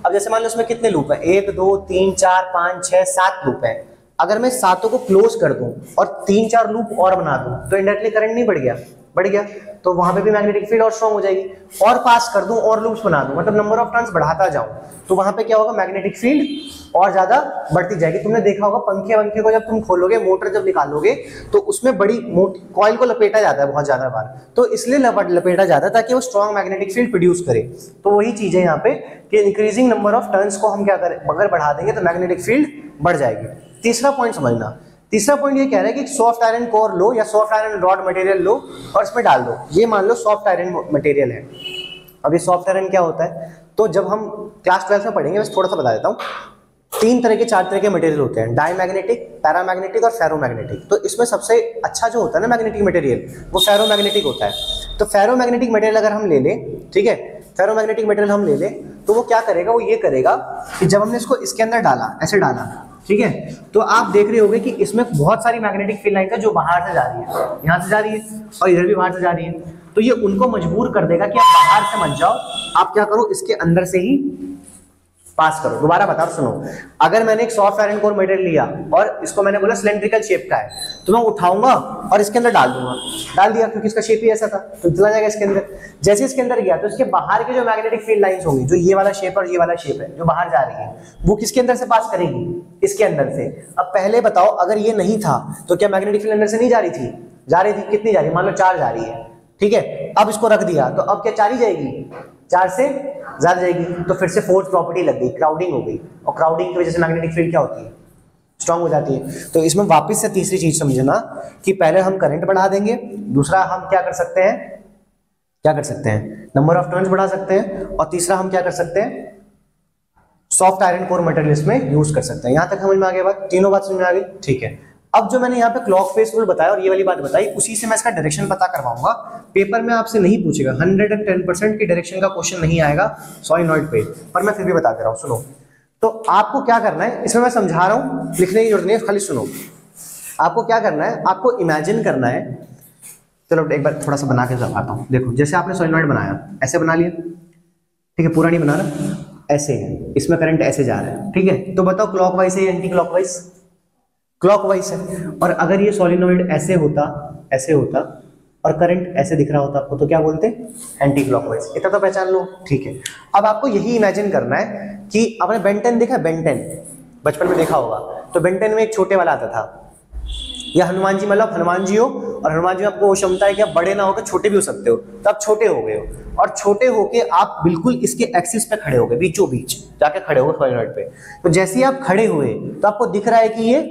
अब जैसे मान लो इसमें कितने लूप है, 1 2 3 4 5 6 7 लूप है। अगर मैं सातों को क्लोज कर दूं और 3-4 लूप और बना दूं तो इंडायरेक्टली करंट नहीं बढ़ गया, बढ़ गया, तो वहां पे भी मैग्नेटिक फील्ड और स्ट्रांग हो जाएगी। और पास कर दूं और लूप्स बना दूं, मतलब नंबर ऑफ टर्न्स बढ़ाता जाऊं, तो वहां पे क्या होगा, मैग्नेटिक फील्ड और ज्यादा बढ़ती जाएगी। तुमने देखा होगा पंखे को जब तुम खोलोगे, मोटर जब निकालोगे तो उसमें बड़ी कॉइल को लपेटा जाता है बहुत ज्यादा बार, तो इसलिए लपेटा जाता है ताकि वो स्ट्रॉन्ग मैग्नेटिक फील्ड प्रोड्यूस करे। तो वही चीज है यहाँ पे कि इंक्रीजिंग नंबर ऑफ टर्न्स को हम क्या करें, अगर बढ़ा देंगे तो मैग्नेटिक फील्ड बढ़ जाएगी। तीसरा पॉइंट समझना, तीसरा पॉइंट ये कह रहा है कि सॉफ्ट आयरन कोर लो या सॉफ्ट आयरन रॉड मटेरियल लो और इसमें डाल दो। ये मान लो सॉफ्ट आयरन मटेरियल है। अब ये सॉफ्ट आयरन क्या होता है, तो जब हम क्लास 12 में पढ़ेंगे, बस थोड़ा सा बता देता हूँ। 4 तरह के मटेरियल होते हैं, डायमैग्नेटिक, पैरामैग्नेटिक और फेरोमैग्नेटिक। तो इसमें सबसे अच्छा जो होता है ना मैग्नेटिक मटेरियल, वो फेरोमैग्नेटिक होता है। तो फेरोमैग्नेटिक मटेरियल अगर हम ले लें, ठीक है, फेरोमैग्नेटिक मटेरियल हम ले लें तो वो क्या करेगा, वो ये करेगा कि जब हमने इसको इसके अंदर डाला, ऐसे डाला, ठीक है, तो आप देख रहे होंगे कि इसमें बहुत सारी मैग्नेटिक फील्ड लाइंस है जो बाहर से जा रही है, यहाँ से जा रही है और इधर भी बाहर से जा रही है। तो ये उनको मजबूर कर देगा कि आप बाहर से मत जाओ, आप क्या करो, इसके अंदर से ही पास करो। दोबारा बताओ, सुनो, अगर मैंने एक सॉफ्ट आयरन कोर मटेरियल लिया और इसको मैंने बोला सिलेंड्रिकल शेप का है, तो मैं उठाऊंगा और इसके अंदर डाल दूंगा, डाल दिया क्योंकि इसका शेप ही ऐसा था, तो चला जाएगा इसके अंदर। जैसे इसके अंदर गया तो इसके बाहर के जो मैग्नेटिक फील्ड लाइंस होंगी, जो ये वाला शेप और ये वाला शेप है जो बाहर जा रही है, वो किसके अंदर से पास करेगी, इसके अंदर से। अब पहले बताओ, अगर ये नहीं था तो क्या मैग्नेटिक फील्ड अंदर से नहीं जा रही थी, जा रही थी, कितनी जा रही है, मान लो 4 जा रही है, ठीक है। अब इसको रख दिया तो अब क्या 4 ही जाएगी, 4 से ज्यादा जाएगी, तो फिर से फोर्स प्रॉपर्टी लग गई, क्राउडिंग हो गई, और क्राउडिंग की वजह से मैग्नेटिक फील्ड क्या होती है, स्ट्रांग हो जाती है। तो इसमें वापस से तीसरी चीज समझना कि पहले हम करंट बढ़ा देंगे, दूसरा हम क्या कर सकते हैं, नंबर ऑफ टर्न्स बढ़ा सकते हैं, और तीसरा हम क्या कर सकते हैं, सॉफ्ट आयरन कोर मटेरियल इसमें यूज कर सकते हैं। यहां तक समझ में आ गया बात, तीनों बात समझ में आ गई, ठीक है। अब जो मैंने यहाँ पे क्लॉक फेस रूल बताया और ये वाली बात बताई, उसी से मैं इसका डायरेक्शन पता करवाऊंगा। पेपर में आपसे नहीं पूछेगा, 110% की डायरेक्शन का क्वेश्चन नहीं आएगा सॉलिनॉइड पे, पर मैं फिर भी बता दे रहा हूँ, सुनो। तो आपको क्या करना है, इसमें मैं समझा रहा हूँ, लिखने की जरूरत नहीं है, खाली सुनो। आपको क्या करना है, आपको इमेजिन करना है, चलो एक बार थोड़ा सा बना के बताता हूँ। देखो, जैसे आपने सॉलिनॉइड बनाया, ऐसे बना लिया, ठीक है, पूरा नहीं बना रहा, ऐसे है, इसमें करंट ऐसे जा रहा है, ठीक है। तो बताओ क्लॉकवाइज है या एंटी क्लॉकवाइज? क्लॉकवाइज है। और अगर ये सोलिनॉइड ऐसे होता और करंट ऐसे दिख रहा होता आपको, तो क्या बोलते? Anti clockwise. इतना तो पहचान लो, ठीक है। अब आपको यही इमेजिन करना है कि आपने बेंटेन देखा है, बेंटेन बचपन में देखा होगा, तो बेंटेन में एक छोटे वाला आता था, या हनुमान जी, मतलब हनुमान जी हो, और हनुमान जी में आपको वो क्षमता है कि आप बड़े ना होकर छोटे भी हो सकते हो, तो आप छोटे हो गए हो, और छोटे होके आप बिल्कुल इसके एक्सिस पे खड़े हो गए, बीचों बीच जाके खड़े हो सोलिनॉइड पे। तो जैसे ही आप खड़े हुए तो आपको दिख रहा है कि ये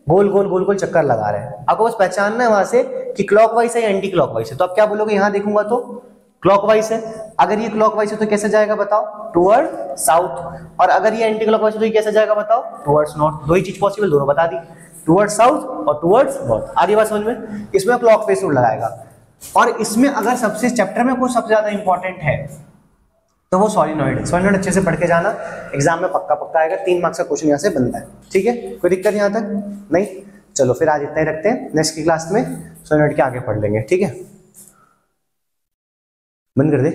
गोल गोल गोल गोल चक्कर लगा रहे हैं। आपको बस पहचानना है वहां से कि क्लॉकवाइज है या एंटी क्लॉकवाइज है। तो आप क्या बोलोगे? यहां देखूंगा तो क्लॉकवाइज है। अगर ये क्लॉकवाइज है तो कैसे जाएगा बताओ? Toward south. और अगर ये एंटी क्लॉकवाइज है तो ये कैसे जाएगा बताओ? Towards north. दो ही चीज पॉसिबल, दोनों बता दी, टुवर्ड्स साउथ और टुवर्ड्स नॉर्थ। आधी बात समझ में? इसमें क्लॉकवाइज रूल लगाएगा। और इसमें अगर सबसे चैप्टर में कुछ सबसे ज्यादा इंपॉर्टेंट है तो वो सोलिनॉइड है। सोलिनॉइड अच्छे से पढ़ के जाना, एग्जाम में पक्का पक्का आएगा, 3 मार्क्स का क्वेश्चन यहाँ से बनता है, ठीक है। कोई दिक्कत यहाँ तक नहीं? चलो फिर आज इतना ही रखते हैं, नेक्स्ट की क्लास में सोलिनॉइड के आगे पढ़ लेंगे, ठीक है। बंद कर दे।